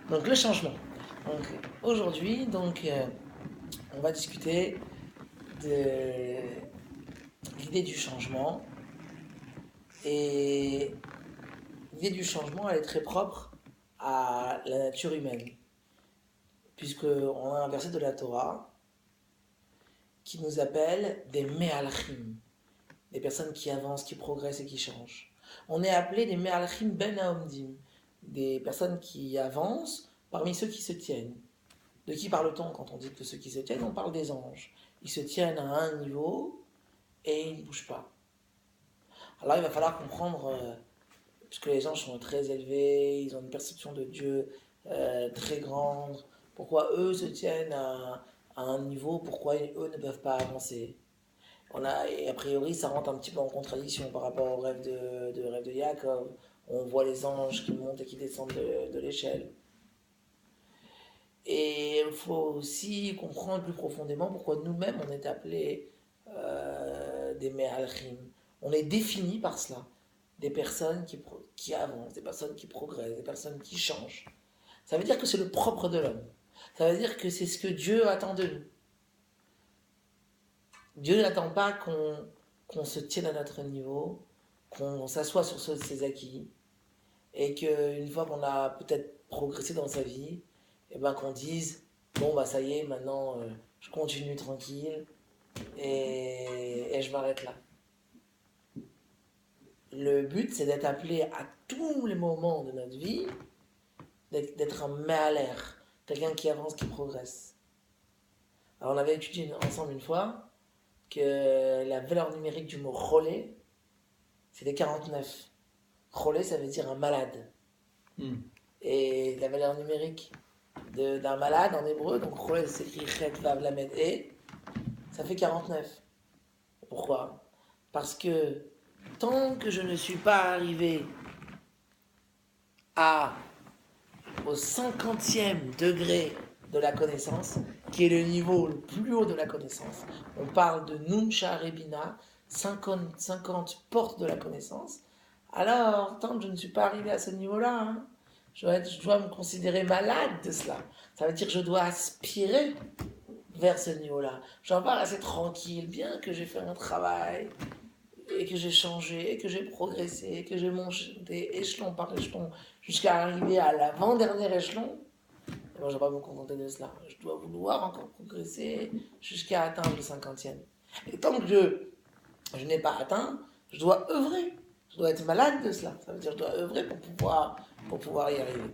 Donc le changement. Donc aujourd'hui, on va discuter de l'idée du changement. Et l'idée du changement, elle est très propre à la nature humaine. Puisqu'on a un verset de la Torah qui nous appelle des Me'alchim, des personnes qui avancent, qui progressent et qui changent. On est appelé des Me'alchim ben haomdim, des personnes qui avancent parmi ceux qui se tiennent. De qui parle-t-on quand on dit que ceux qui se tiennent? On parle des anges. Ils se tiennent à un niveau et ils ne bougent pas. Alors il va falloir comprendre, puisque les anges sont très élevés, ils ont une perception de Dieu très grande, pourquoi eux se tiennent à un niveau, pourquoi eux ne peuvent pas avancer. Et a priori, ça rentre un petit peu en contradiction par rapport au rêve de Yaakov. On voit les anges qui montent et qui descendent de l'échelle. Et il faut aussi comprendre plus profondément pourquoi nous-mêmes on est appelés des Me'alchim. On est défini par cela. Des personnes qui avancent, des personnes qui progressent, des personnes qui changent. Ça veut dire que c'est le propre de l'homme. Ça veut dire que c'est ce que Dieu attend de nous. Dieu n'attend pas qu'on se tienne à notre niveau, qu'on s'assoie sur ses acquis, et qu'une fois qu'on a peut-être progressé dans sa vie, et ben qu'on dise bon bah ça y est, maintenant je continue tranquille et je m'arrête là. Le but, c'est d'être appelé à tous les moments de notre vie, d'être un ma'aler, quelqu'un qui avance, qui progresse. Alors on avait étudié ensemble une fois que la valeur numérique du mot relais, c'était 49. Relais, ça veut dire un malade. Et la valeur numérique d'un malade en hébreu, donc relais, c'est écrit chet, vav, lamed, et, ça fait 49. Pourquoi? Parce que tant que je ne suis pas arrivé au 50e degré de la connaissance, qui est le niveau le plus haut de la connaissance, on parle de Nun Rebina, 50 portes de la connaissance, alors tant que je ne suis pas arrivé à ce niveau-là, je dois me considérer malade de cela. Ça veut dire que je dois aspirer vers ce niveau-là. Je dois pas rester tranquille, bien que j'ai fait un travail, et que j'ai changé, et que j'ai progressé, et que j'ai monté échelon par échelon jusqu'à arriver à l'avant-dernier échelon, et moi je ne vais pas me contenter de cela. Je dois vouloir encore progresser jusqu'à atteindre le 50e. Et tant que je n'ai pas atteint, je dois œuvrer. Je dois être malade de cela. Ça veut dire que je dois œuvrer pour pouvoir y arriver.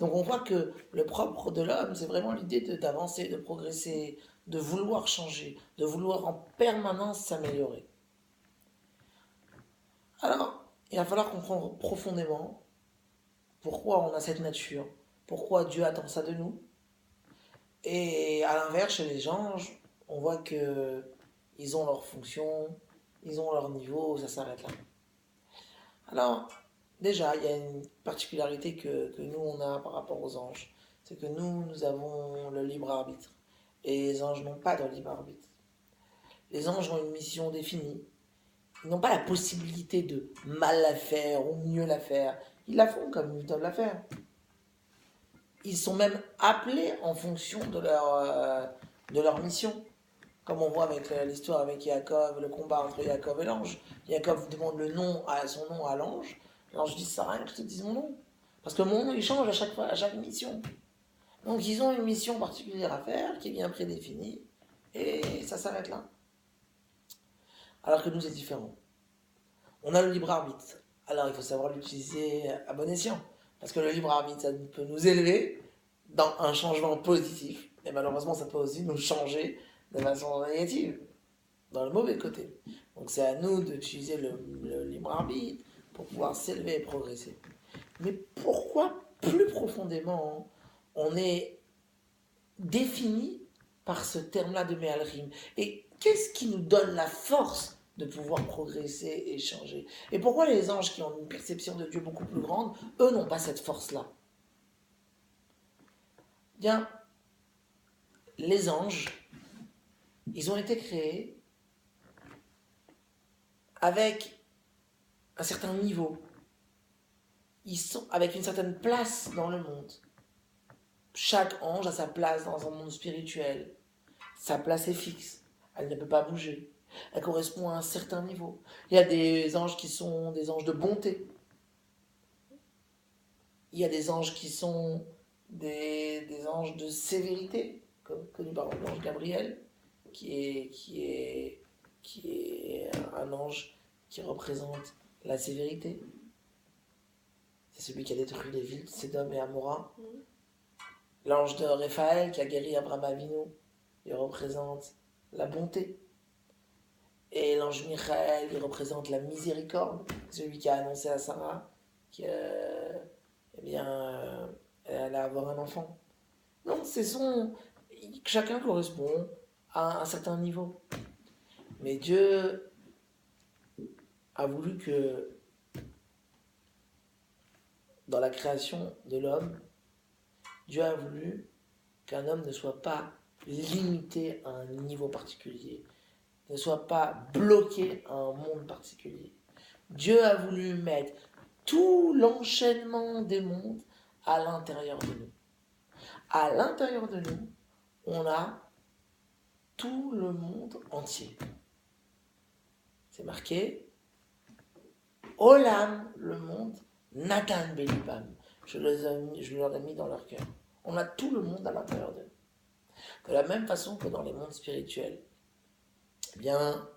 Donc on voit que le propre de l'homme, c'est vraiment l'idée d'avancer, de progresser, de vouloir changer, de vouloir en permanence s'améliorer. Alors, il va falloir comprendre profondément pourquoi on a cette nature, pourquoi Dieu attend ça de nous. Et à l'inverse, chez les anges, on voit que ils ont leur fonction, ils ont leur niveau, ça s'arrête là. Alors, déjà, il y a une particularité que nous, on a par rapport aux anges. C'est que nous avons le libre arbitre. Et les anges n'ont pas de libre arbitre. Les anges ont une mission définie. Ils n'ont pas la possibilité de mal la faire ou mieux la faire. Ils la font comme ils doivent la faire. Ils sont même appelés en fonction de leur mission. Comme on voit avec l'histoire avec Yaakov, le combat entre Yaakov et l'ange. Yaakov demande son nom à l'ange. L'ange dit, ça sert à rien que je te dise mon nom. Parce que mon nom, il change à chaque mission. Donc ils ont une mission particulière à faire, qui est bien prédéfinie, et ça s'arrête là. Alors que nous, c'est différent. On a le libre arbitre. Alors il faut savoir l'utiliser à bon escient. Parce que le libre arbitre, ça peut nous élever dans un changement positif. Et malheureusement, ça peut aussi nous changer de façon négative, dans le mauvais côté. Donc c'est à nous d'utiliser le libre arbitre pour pouvoir s'élever et progresser. Mais pourquoi plus profondément on est défini par ce terme-là de Me'alchim? Et qu'est-ce qui nous donne la force de pouvoir progresser et changer? Et pourquoi les anges qui ont une perception de Dieu beaucoup plus grande, eux n'ont pas cette force-là? Bien, les anges, ils ont été créés avec un certain niveau. ils sont avec une certaine place dans le monde. Chaque ange a sa place dans un monde spirituel. Sa place est fixe. Elle ne peut pas bouger. Elle correspond à un certain niveau. Il y a des anges qui sont des anges de bonté. Il y a des anges qui sont des anges de sévérité, comme connu par l'ange Gabriel, qui est un ange qui représente la sévérité. C'est celui qui a détruit les villes de Sédom et Amora. L'ange de Raphaël qui a guéri Abraham Avinu, il représente la bonté. Et l'ange Michael, il représente la miséricorde, celui qui a annoncé à Sarah qu'elle allait avoir un enfant. Donc, chacun correspond à un certain niveau. Mais Dieu a voulu que, dans la création de l'homme, Dieu a voulu qu'un homme ne soit pas limité à un niveau particulier, ne soit pas bloqué à un monde particulier. Dieu a voulu mettre tout l'enchaînement des mondes à l'intérieur de nous. À l'intérieur de nous, on a tout le monde entier. C'est marqué Olam, le monde, Nathan Belibam. Je leur ai mis dans leur cœur. On a tout le monde à l'intérieur d'eux. De la même façon que dans les mondes spirituels, eh bien,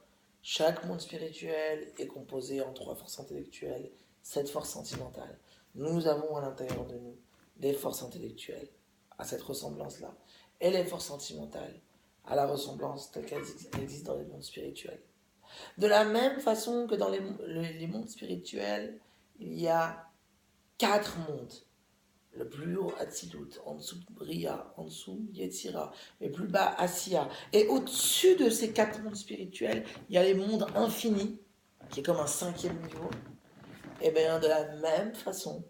chaque monde spirituel est composé en 3 forces intellectuelles, 7 forces sentimentales. Nous avons à l'intérieur de nous des forces intellectuelles à cette ressemblance-là, et les forces sentimentales à la ressemblance telle qu'elles existent dans les mondes spirituels. De la même façon que dans les mondes spirituels, il y a 4 mondes. Le plus haut, Atzilut, en dessous, Bria, en dessous, Yetzira, et plus bas, Asiya. Et au-dessus de ces 4 mondes spirituels, il y a les mondes infinis, qui est comme un 5e niveau. Et bien, de la même façon,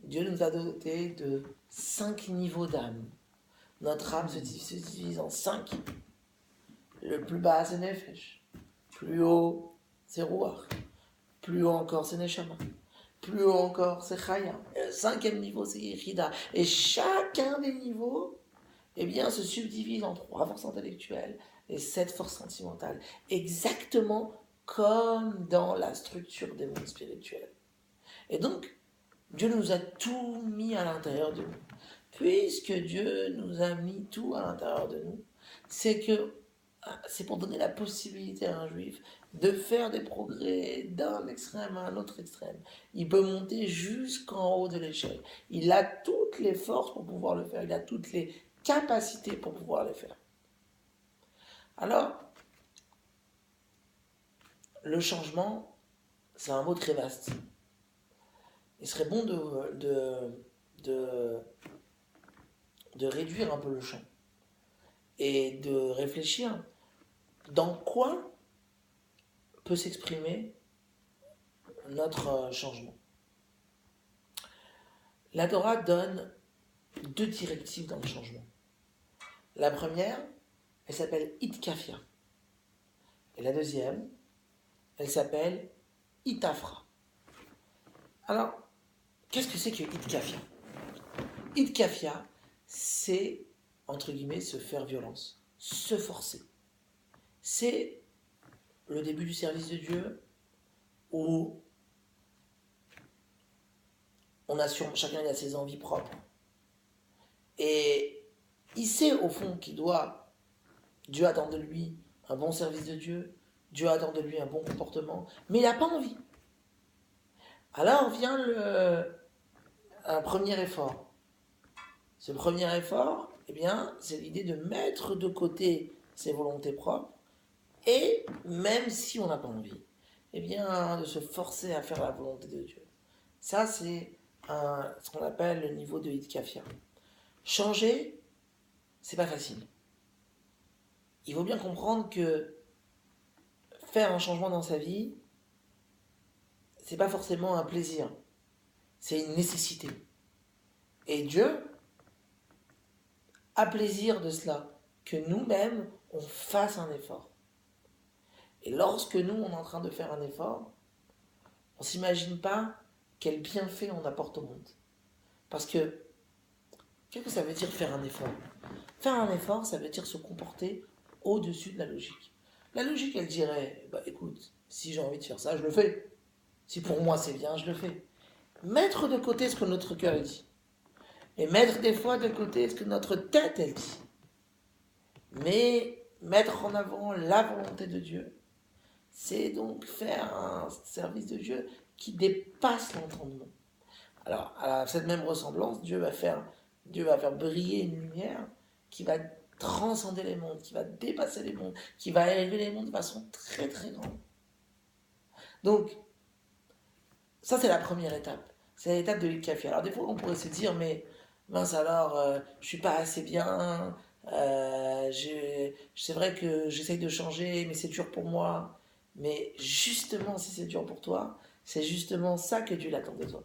Dieu nous a dotés de 5 niveaux d'âme. Notre âme se divise en 5. Le plus bas, c'est Nefesh. Plus haut, c'est Ruach. Plus haut encore, c'est Neshama. Plus haut encore, c'est Chaya. Et le 5e niveau, c'est Yechida. Et chacun des niveaux, eh bien, se subdivise en 3 forces intellectuelles et 7 forces sentimentales. Exactement comme dans la structure des mondes spirituels. Et donc, Dieu nous a tout mis à l'intérieur de nous. Puisque Dieu nous a mis tout à l'intérieur de nous, c'est pour donner la possibilité à un juif de faire des progrès d'un extrême à un autre extrême. Il peut monter jusqu'en haut de l'échelle. Il a toutes les forces pour pouvoir le faire. Il a toutes les capacités pour pouvoir le faire. Alors, le changement, c'est un mot très vaste. Il serait bon de réduire un peu le champ et de réfléchir dans quoi peut s'exprimer notre changement. La Torah donne 2 directives dans le changement. La première, elle s'appelle Itkafia. Et la deuxième, elle s'appelle Itafra. Alors, qu'est-ce que c'est que Itkafia ? Itkafia, c'est, entre guillemets, se faire violence, se forcer. C'est le début du service de Dieu où chacun a ses envies propres. Et il sait au fond Dieu attend de lui un bon service de Dieu, Dieu attend de lui un bon comportement, mais il n'a pas envie. Alors vient un premier effort. Ce premier effort, eh bien, c'est l'idée de mettre de côté ses volontés propres, et même si on n'a pas envie, eh bien, de se forcer à faire la volonté de Dieu. Ça, c'est ce qu'on appelle le niveau de Hitkafia. Changer, c'est pas facile. Il faut bien comprendre que faire un changement dans sa vie, c'est pas forcément un plaisir, c'est une nécessité. Et Dieu a plaisir de cela, que nous-mêmes, on fasse un effort. Et lorsque nous, on est en train de faire un effort, on ne s'imagine pas quel bienfait on apporte au monde. Parce que, qu'est-ce que ça veut dire faire un effort? Faire un effort, ça veut dire se comporter au-dessus de la logique. La logique, elle dirait, bah écoute, si j'ai envie de faire ça, je le fais. Si pour moi c'est bien, je le fais. Mettre de côté ce que notre cœur dit. Et mettre des fois de côté ce que notre tête, elle dit. Mais mettre en avant la volonté de Dieu, c'est donc faire un service de Dieu qui dépasse l'entendement. Alors, à cette même ressemblance, Dieu va faire briller une lumière qui va transcender les mondes, qui va dépasser les mondes, qui va élever les mondes de façon très très grande. Donc, ça c'est la première étape. C'est l'étape de l'Ikafi. Alors des fois on pourrait se dire, mais mince alors, je suis pas assez bien, c'est vrai que j'essaye de changer, mais c'est dur pour moi. Mais justement, si c'est dur pour toi, c'est justement ça que Dieu attend de toi.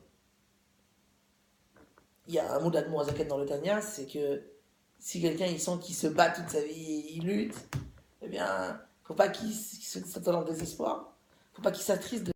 Il y a un mot d'Admorazaken dans le Tanya, c'est que si quelqu'un il sent qu'il se bat toute sa vie, il lutte, eh bien, faut pas qu'il s'attende en désespoir, faut pas qu'il s'attriste de